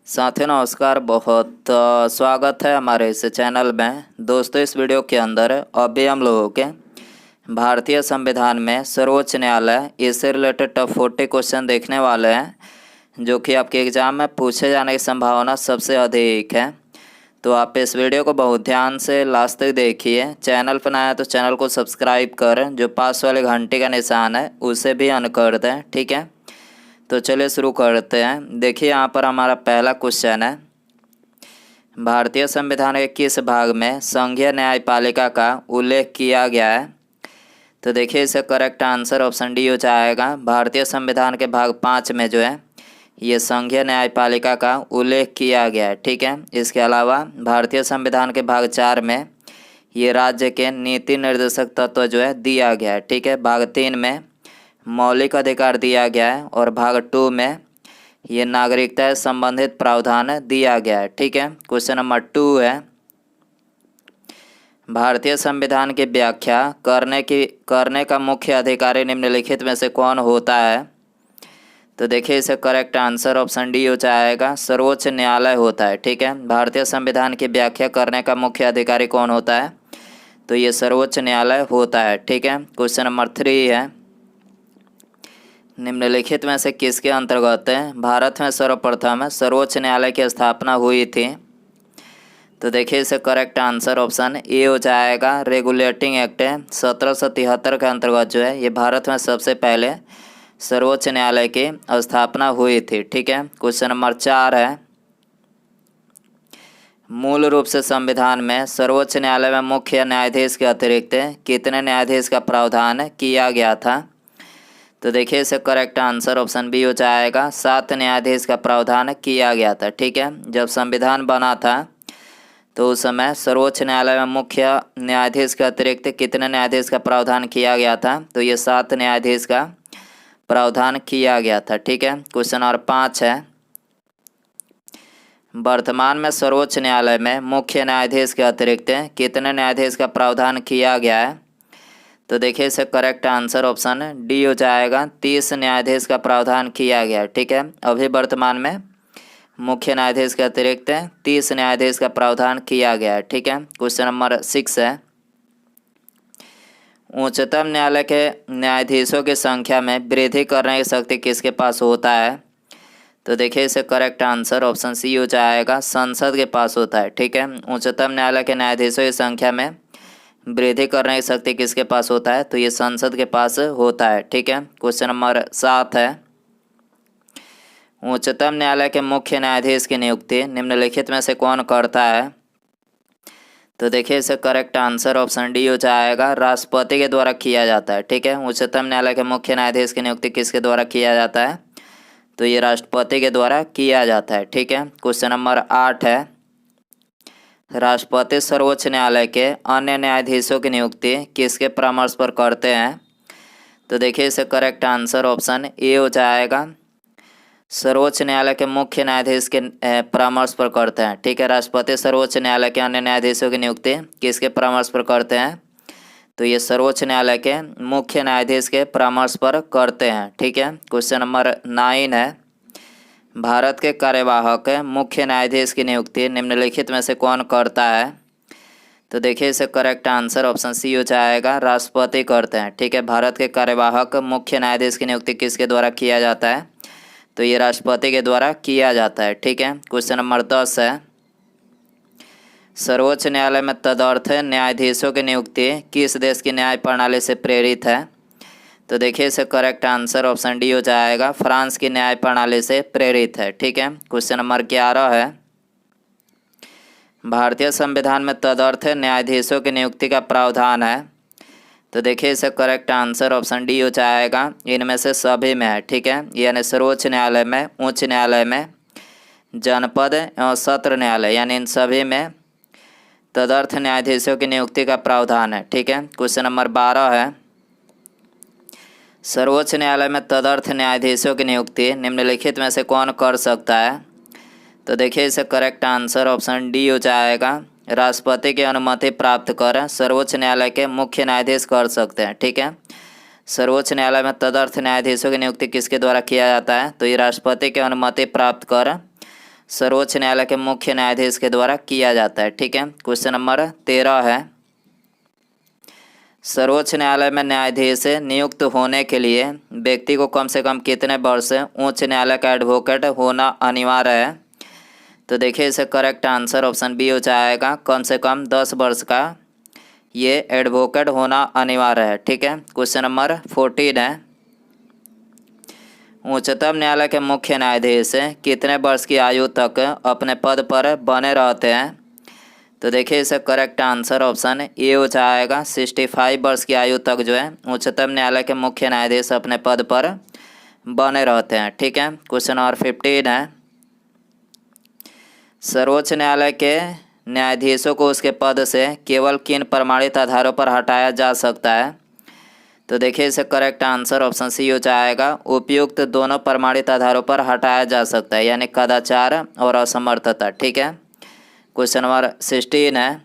साथियों नमस्कार। बहुत स्वागत है हमारे इस चैनल में। दोस्तों इस वीडियो के अंदर अभी हम लोगों के भारतीय संविधान में सर्वोच्च न्यायालय इससे रिलेटेड टॉप 40 क्वेश्चन देखने वाले हैं जो कि आपके एग्ज़ाम में पूछे जाने की संभावना सबसे अधिक है। तो आप इस वीडियो को बहुत ध्यान से लास्ट तक देखिए। चैनल पर नया है तो चैनल को सब्सक्राइब कर, जो पास वाले घंटे का निशान है उसे भी ऑन कर दें, ठीक है। तो चलिए शुरू करते हैं। देखिए यहाँ पर हमारा पहला क्वेश्चन है, भारतीय संविधान के किस भाग में संघीय न्यायपालिका का उल्लेख किया गया है। तो देखिए इसका करेक्ट आंसर ऑप्शन डी हो जाएगा। भारतीय संविधान के भाग 5 में जो है ये संघीय न्यायपालिका का उल्लेख किया गया है, ठीक है। इसके अलावा भारतीय संविधान के भाग 4 में ये राज्य के नीति निर्देशक तत्व जो है दिया गया है, ठीक है। भाग 3 में मौलिक अधिकार दिया गया है और भाग 2 में ये नागरिकता से संबंधित प्रावधान दिया गया है, ठीक है। क्वेश्चन नंबर 2 है, भारतीय संविधान की व्याख्या करने का मुख्य अधिकारी निम्नलिखित में से कौन होता है। तो देखिए इसे करेक्ट आंसर ऑप्शन डी हो जाएगा, सर्वोच्च न्यायालय होता है, ठीक है। भारतीय संविधान की व्याख्या करने का मुख्य अधिकारी कौन होता है, तो ये सर्वोच्च न्यायालय होता है, ठीक है। क्वेश्चन नंबर 3 है, निम्नलिखित में से किसके अंतर्गत भारत में सर्वप्रथम सर्वोच्च न्यायालय की स्थापना हुई थी। तो देखिए इसे करेक्ट आंसर ऑप्शन ए हो जाएगा, रेगुलेटिंग एक्ट 1773 के अंतर्गत जो है ये भारत में सबसे पहले सर्वोच्च न्यायालय की स्थापना हुई थी, ठीक है। क्वेश्चन नंबर 4 है, मूल रूप से संविधान में सर्वोच्च न्यायालय में मुख्य न्यायाधीश के अतिरिक्त कितने न्यायाधीश का प्रावधान किया गया था। तो देखिए इसे करेक्ट आंसर ऑप्शन बी हो जाएगा, 7 न्यायाधीश का प्रावधान किया गया था, ठीक है। जब संविधान बना था तो उस समय सर्वोच्च न्यायालय में मुख्य न्यायाधीश के अतिरिक्त कितने न्यायाधीश का प्रावधान किया गया था, तो ये 7 न्यायाधीश का प्रावधान किया गया था, ठीक है। क्वेश्चन नंबर 5 है, वर्तमान में सर्वोच्च न्यायालय में मुख्य न्यायाधीश के अतिरिक्त कितने न्यायाधीश का प्रावधान किया गया है। तो देखिए इसे करेक्ट आंसर ऑप्शन डी हो जाएगा, 30 न्यायाधीश का प्रावधान किया गया, ठीक है। अभी वर्तमान में मुख्य न्यायाधीश के अतिरिक्त 30 न्यायाधीश का प्रावधान किया गया है, ठीक है। क्वेश्चन नंबर 6 है, उच्चतम न्यायालय के न्यायाधीशों की संख्या में वृद्धि करने की शक्ति किसके पास होता है। तो देखिए इसे करेक्ट आंसर ऑप्शन सी हो जाएगा, संसद के पास होता है, ठीक है। उच्चतम न्यायालय के न्यायाधीशों की संख्या में वृद्धि करने की शक्ति किसके पास होता है, तो ये संसद के पास होता है, ठीक है। क्वेश्चन नंबर 7 है, उच्चतम न्यायालय के मुख्य न्यायाधीश की नियुक्ति निम्नलिखित में से कौन करता है। तो देखिए इसे करेक्ट आंसर ऑप्शन डी हो जाएगा, राष्ट्रपति के द्वारा किया जाता है, ठीक है। उच्चतम न्यायालय के मुख्य न्यायाधीश की नियुक्ति किसके द्वारा किया जाता है, तो ये राष्ट्रपति के द्वारा किया जाता है, ठीक है। क्वेश्चन नंबर 8 है, राष्ट्रपति सर्वोच्च न्यायालय के अन्य न्यायाधीशों की नियुक्ति किसके परामर्श पर करते हैं। तो देखिए इसे करेक्ट आंसर ऑप्शन ए हो जाएगा, सर्वोच्च न्यायालय के मुख्य न्यायाधीश के परामर्श पर करते हैं, ठीक है। राष्ट्रपति सर्वोच्च न्यायालय के अन्य न्यायाधीशों की नियुक्ति किसके परामर्श पर करते हैं, तो ये सर्वोच्च न्यायालय के मुख्य न्यायाधीश के परामर्श पर करते हैं, ठीक है। क्वेश्चन नंबर 9 है, भारत के कार्यवाहक मुख्य न्यायाधीश की नियुक्ति निम्नलिखित में से कौन करता है। तो देखिए इसे करेक्ट आंसर ऑप्शन सी हो जाएगा, राष्ट्रपति करते हैं, ठीक है। भारत के कार्यवाहक मुख्य न्यायाधीश की नियुक्ति किसके द्वारा किया जाता है, तो ये राष्ट्रपति के द्वारा किया जाता है, ठीक है। क्वेश्चन नंबर 10 है, सर्वोच्च न्यायालय में तदर्थ न्यायाधीशों की नियुक्ति किस देश की न्याय प्रणाली से प्रेरित है। तो देखिए इसे करेक्ट आंसर ऑप्शन डी हो जाएगा, फ्रांस की न्याय प्रणाली से प्रेरित है, ठीक है। क्वेश्चन नंबर 11 है, भारतीय संविधान में तदर्थ न्यायाधीशों की नियुक्ति का प्रावधान है। तो देखिए इसे करेक्ट आंसर ऑप्शन डी हो जाएगा, इनमें से सभी में है, ठीक है। यानी सर्वोच्च न्यायालय में, उच्च न्यायालय में, जनपद एवं सत्र न्यायालय यानी इन सभी में तदर्थ न्यायाधीशों की नियुक्ति का प्रावधान है, ठीक है। क्वेश्चन नंबर 12 है, सर्वोच्च न्यायालय में तदर्थ न्यायाधीशों की नियुक्ति निम्नलिखित में से कौन कर सकता है। तो देखिए इसे करेक्ट आंसर ऑप्शन डी हो जाएगा, राष्ट्रपति की अनुमति प्राप्त कर सर्वोच्च न्यायालय के मुख्य न्यायाधीश कर सकते हैं, ठीक है। सर्वोच्च न्यायालय में तदर्थ न्यायाधीशों की नियुक्ति किसके द्वारा किया जाता है, तो ये राष्ट्रपति की अनुमति प्राप्त कर सर्वोच्च न्यायालय के मुख्य न्यायाधीश के द्वारा किया जाता है। ठीक है, क्वेश्चन नंबर 13 है, सर्वोच्च न्यायालय में न्यायाधीश नियुक्त होने के लिए व्यक्ति को कम से कम कितने वर्ष उच्च न्यायालय का एडवोकेट होना अनिवार्य है? तो देखिए इसे करेक्ट आंसर ऑप्शन बी हो जाएगा, कम से कम 10 वर्ष का ये एडवोकेट होना अनिवार्य है। ठीक है, क्वेश्चन नंबर 14 है, उच्चतम न्यायालय के मुख्य न्यायाधीश कितने वर्ष की आयु तक अपने पद पर बने रहते हैं? तो देखिए इसे करेक्ट आंसर ऑप्शन ए हो जाएगा, 65 वर्ष की आयु तक जो है उच्चतम न्यायालय के मुख्य न्यायाधीश अपने पद पर बने रहते हैं। ठीक है, क्वेश्चन नंबर 15 है, सर्वोच्च न्यायालय के न्यायाधीशों को उसके पद से केवल किन प्रमाणित आधारों पर हटाया जा सकता है? तो देखिए इसे करेक्ट आंसर ऑप्शन सी हो जाएगा, उपयुक्त दोनों प्रमाणित आधारों पर हटाया जा सकता है, यानी कदाचार और असमर्थता। ठीक है, क्वेश्चन नंबर 16 है,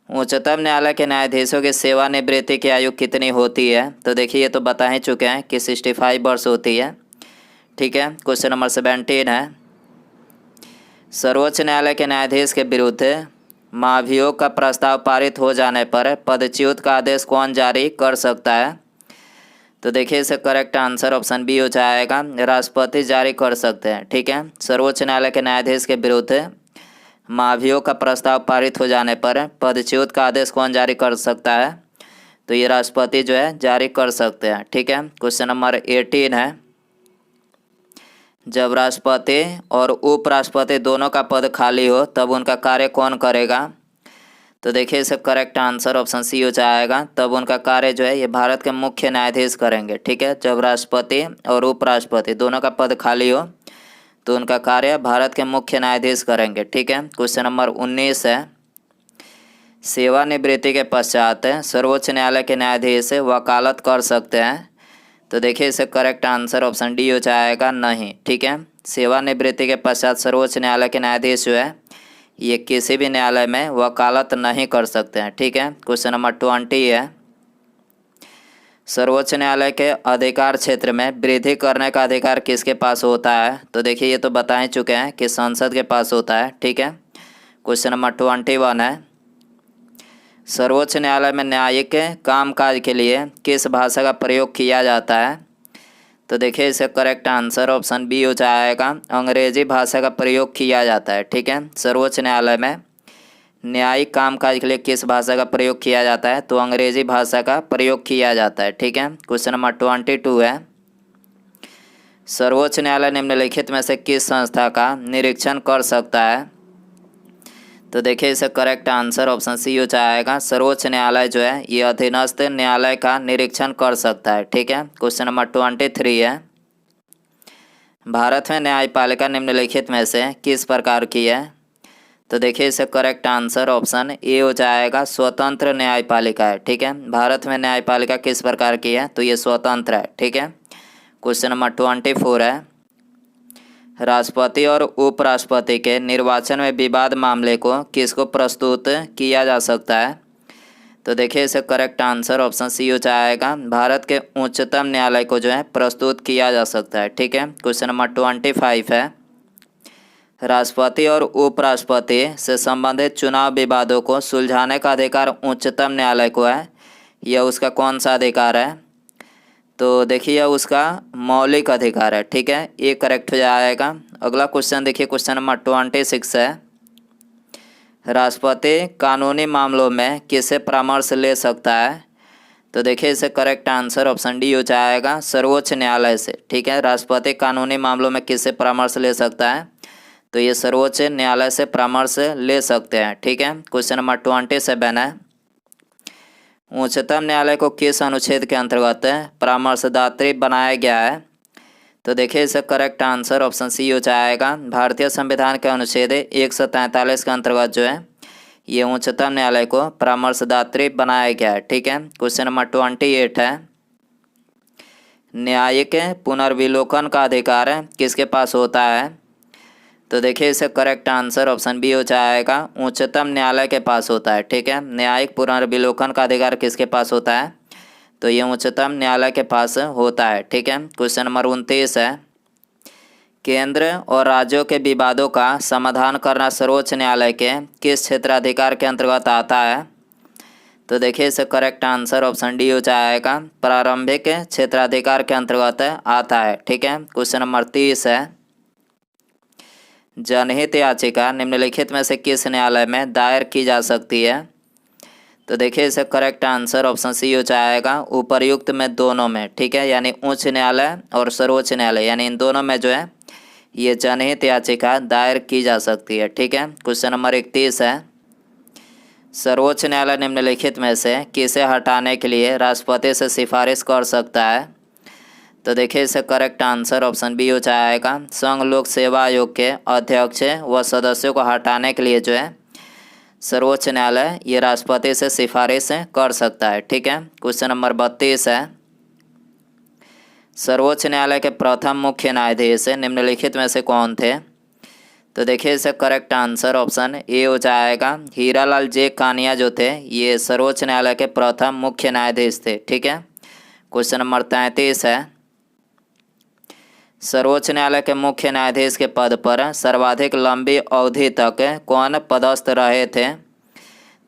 उच्चतम न्यायालय के न्यायाधीशों की सेवानिवृत्ति की आयु कितनी होती है? तो देखिए ये तो बता ही चुके हैं कि 65 वर्ष होती है। ठीक है, क्वेश्चन नंबर 17 है, सर्वोच्च न्यायालय के न्यायाधीश के विरुद्ध महाभियोग का प्रस्ताव पारित हो जाने पर पदच्युत का आदेश कौन जारी कर सकता है? तो देखिए इसे करेक्ट आंसर ऑप्शन बी हो जाएगा, राष्ट्रपति जारी कर सकते हैं। ठीक है, सर्वोच्च न्यायालय के न्यायाधीश के विरुद्ध महाभियोग का प्रस्ताव पारित हो जाने पर पदच्युत का आदेश कौन जारी कर सकता है? तो ये राष्ट्रपति जो है जारी कर सकते हैं। ठीक है, क्वेश्चन नंबर 18 है, जब राष्ट्रपति और उपराष्ट्रपति दोनों का पद खाली हो तब उनका कार्य कौन करेगा? तो देखिए इसे करेक्ट आंसर ऑप्शन सी हो जाएगा, तब उनका कार्य जो है ये भारत के मुख्य न्यायाधीश करेंगे। ठीक है, जब राष्ट्रपति और उपराष्ट्रपति दोनों का पद खाली हो तो उनका कार्य भारत के मुख्य न्यायाधीश करेंगे। ठीक है, क्वेश्चन नंबर 19 है, सेवानिवृत्ति के पश्चात सर्वोच्च न्यायालय के न्यायाधीश वकालत कर सकते हैं? तो देखिए इसे करेक्ट आंसर ऑप्शन डी हो जाएगा, नहीं। ठीक है, सेवानिवृत्ति के पश्चात सर्वोच्च न्यायालय के न्यायाधीश जो है ये किसी भी न्यायालय में वकालत नहीं कर सकते हैं। ठीक है, क्वेश्चन नंबर 20 है, सर्वोच्च न्यायालय के अधिकार क्षेत्र में वृद्धि करने का अधिकार किसके पास होता है? तो देखिए ये तो बता ही चुके हैं कि संसद के पास होता है। ठीक है, क्वेश्चन नंबर 21 है, सर्वोच्च न्यायालय में न्यायिक कामकाज के लिए किस भाषा का प्रयोग किया जाता है? तो देखिए इसे करेक्ट आंसर ऑप्शन बी हो जाएगा, अंग्रेजी भाषा का प्रयोग किया जाता है। ठीक है, सर्वोच्च न्यायालय में न्यायिक कामकाज के लिए किस भाषा का प्रयोग किया जाता है? तो अंग्रेजी भाषा का प्रयोग किया जाता है। ठीक है, क्वेश्चन नंबर 22 है, सर्वोच्च न्यायालय निम्नलिखित में से किस संस्था का निरीक्षण कर सकता है? तो देखिए इसे करेक्ट आंसर ऑप्शन सी हो जाएगा, सर्वोच्च न्यायालय जो है ये अधीनस्थ न्यायालय का निरीक्षण कर सकता है। ठीक है, क्वेश्चन नंबर 23 है, भारत में न्यायपालिका निम्नलिखित में से किस प्रकार की है? तो देखिए इसे करेक्ट आंसर ऑप्शन ए हो जाएगा, स्वतंत्र न्यायपालिका है। ठीक है, भारत में न्यायपालिका किस प्रकार की है? तो ये स्वतंत्र है। ठीक है, क्वेश्चन नंबर 24 है, राष्ट्रपति और उपराष्ट्रपति के निर्वाचन में विवाद मामले को किसको प्रस्तुत किया जा सकता है? तो देखिए इसे करेक्ट आंसर ऑप्शन सी हो जाएगा, भारत के उच्चतम न्यायालय को जो है प्रस्तुत किया जा सकता है। ठीक है, क्वेश्चन नंबर 25 है, राष्ट्रपति और उपराष्ट्रपति से संबंधित चुनाव विवादों को सुलझाने का अधिकार उच्चतम न्यायालय को है, यह उसका कौन सा अधिकार है? तो देखिए उसका मौलिक अधिकार है। ठीक है, ये करेक्ट हो जाएगा। अगला क्वेश्चन देखिए, क्वेश्चन नंबर 26 है, राष्ट्रपति कानूनी मामलों में किससे परामर्श ले सकता है? तो देखिए इसे करेक्ट आंसर ऑप्शन डी हो जाएगा, सर्वोच्च न्यायालय से। ठीक है, राष्ट्रपति कानूनी मामलों में किससे परामर्श ले सकता है? तो ये सर्वोच्च न्यायालय से परामर्श ले सकते हैं। ठीक है, क्वेश्चन नंबर 27 है, उच्चतम न्यायालय को किस अनुच्छेद के अंतर्गत परामर्शदात्री बनाया गया है? तो देखिए इसे करेक्ट आंसर ऑप्शन सी हो जाएगा, भारतीय संविधान के अनुच्छेद 143 के अंतर्गत जो है ये उच्चतम न्यायालय को परामर्शदात्री बनाया गया है। ठीक है, क्वेश्चन नंबर 28 है, न्यायिक पुनर्विलोकन का अधिकार किसके पास होता है? तो देखिए इसे करेक्ट आंसर ऑप्शन बी हो जाएगा, उच्चतम न्यायालय के पास होता है। ठीक है, न्यायिक पुनर्विलोकन का अधिकार किसके पास होता है? तो ये उच्चतम न्यायालय के पास होता है। ठीक है, क्वेश्चन नंबर 29 है, केंद्र और राज्यों के विवादों का समाधान करना सर्वोच्च न्यायालय के किस क्षेत्राधिकार के अंतर्गत आता है? तो देखिए इसका करेक्ट आंसर ऑप्शन डी हो जाएगा, प्रारंभिक क्षेत्राधिकार के अंतर्गत आता है। ठीक है, क्वेश्चन नंबर 30 है, जनहित याचिका निम्नलिखित में से किस न्यायालय में दायर की जा सकती है? तो देखिए इसका करेक्ट आंसर ऑप्शन सी हो जाएगा, उपर्युक्त में दोनों में। ठीक है, यानी उच्च न्यायालय और सर्वोच्च न्यायालय, यानी इन दोनों में जो है ये जनहित याचिका दायर की जा सकती है। ठीक है, क्वेश्चन नंबर 31 है, सर्वोच्च न्यायालय निम्नलिखित में से किसे हटाने के लिए राष्ट्रपति से सिफारिश कर सकता है? तो देखिए इसका करेक्ट आंसर ऑप्शन बी हो जाएगा, संघ लोक सेवा आयोग के अध्यक्ष व सदस्यों को हटाने के लिए जो है सर्वोच्च न्यायालय ये राष्ट्रपति से सिफारिश कर सकता है। ठीक है, क्वेश्चन नंबर 32 है, सर्वोच्च न्यायालय के प्रथम मुख्य न्यायाधीश निम्नलिखित में से कौन थे? तो देखिए इसका करेक्ट आंसर ऑप्शन ए हो जाएगा, हीरालाल जे कानिया जो थे ये सर्वोच्च न्यायालय के प्रथम मुख्य न्यायाधीश थे। ठीक है, क्वेश्चन नंबर 33 है, सर्वोच्च न्यायालय के मुख्य न्यायाधीश के पद पर सर्वाधिक लंबी अवधि तक कौन पदस्थ रहे थे?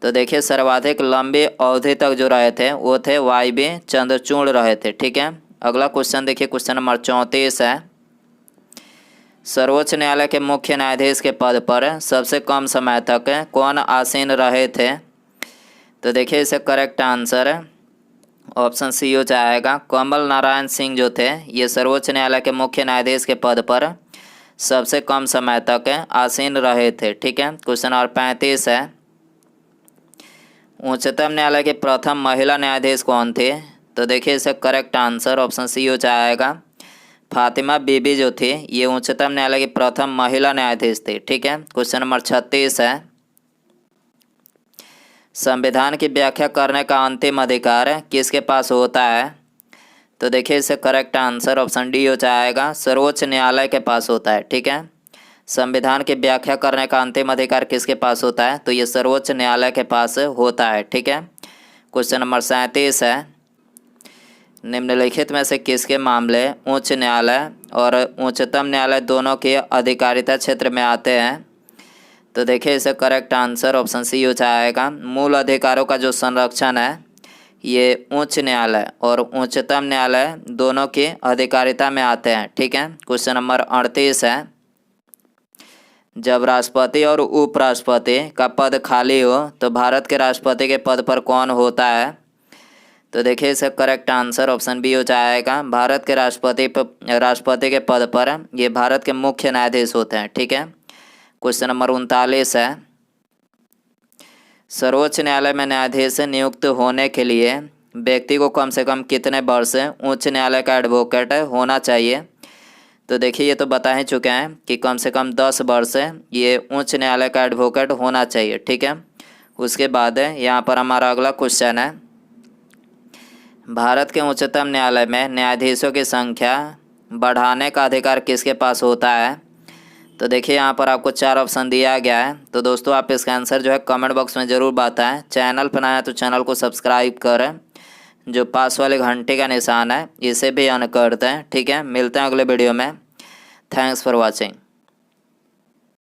तो देखिए सर्वाधिक लंबी अवधि तक जो रहे थे वो थे वाई.बी. चंद्रचूड़ रहे थे। ठीक है, अगला क्वेश्चन देखिए, क्वेश्चन नंबर 34 है, सर्वोच्च न्यायालय के मुख्य न्यायाधीश के पद पर सबसे कम समय तक कौन आसीन रहे थे? तो देखिए इसे करेक्ट आंसर ऑप्शन सी हो जाएगा, कमल नारायण सिंह जो थे ये सर्वोच्च न्यायालय के मुख्य न्यायाधीश के पद पर सबसे कम समय तक आसीन रहे थे। ठीक है, क्वेश्चन नंबर 35 है, उच्चतम न्यायालय के प्रथम महिला न्यायाधीश कौन थे? तो देखिए इसका करेक्ट आंसर ऑप्शन सी हो जाएगा, फातिमा बीबी जो थी ये उच्चतम न्यायालय की प्रथम महिला न्यायाधीश थी। ठीक है, क्वेश्चन नंबर 36 है, संविधान की व्याख्या करने का अंतिम अधिकार किसके पास होता है? तो देखिए इसका करेक्ट आंसर ऑप्शन डी हो जाएगा, सर्वोच्च न्यायालय के पास होता है। ठीक है, संविधान की व्याख्या करने का अंतिम अधिकार किसके पास होता है? तो ये सर्वोच्च न्यायालय के पास होता है। ठीक है, क्वेश्चन नंबर 37 है, निम्नलिखित में से किसके मामले उच्च न्यायालय और उच्चतम न्यायालय दोनों के अधिकारिता क्षेत्र में आते हैं? तो देखिए इसका करेक्ट आंसर ऑप्शन सी हो जाएगा, मूल अधिकारों का जो संरक्षण है ये उच्च न्यायालय और उच्चतम न्यायालय दोनों की अधिकारिता में आते हैं। ठीक है, क्वेश्चन नंबर 38 है, जब राष्ट्रपति और उपराष्ट्रपति का पद खाली हो तो भारत के राष्ट्रपति के पद पर कौन होता है? तो देखिए इसका करेक्ट आंसर ऑप्शन बी हो जाएगा, भारत के राष्ट्रपति के पद पर ये भारत के मुख्य न्यायाधीश होते हैं। ठीक है, क्वेश्चन नंबर 39 है, सर्वोच्च न्यायालय में न्यायाधीश नियुक्त होने के लिए व्यक्ति को कम से कम कितने वर्ष उच्च न्यायालय का एडवोकेट होना चाहिए? तो देखिए ये तो बता ही चुके हैं कि कम से कम 10 वर्ष ये उच्च न्यायालय का एडवोकेट होना चाहिए। ठीक है, उसके बाद यहाँ पर हमारा अगला क्वेश्चन है, भारत के उच्चतम न्यायालय में न्यायाधीशों की संख्या बढ़ाने का अधिकार किसके पास होता है? तो देखिए यहाँ पर आपको 4 ऑप्शन दिया गया है। तो दोस्तों आप इसका आंसर जो है कमेंट बॉक्स में ज़रूर बताएं। चैनल पर नया है तो चैनल को सब्सक्राइब करें, जो पास वाले घंटे का निशान है इसे भी ऑन कर दें। ठीक है, मिलते हैं अगले वीडियो में। Thanks for watching.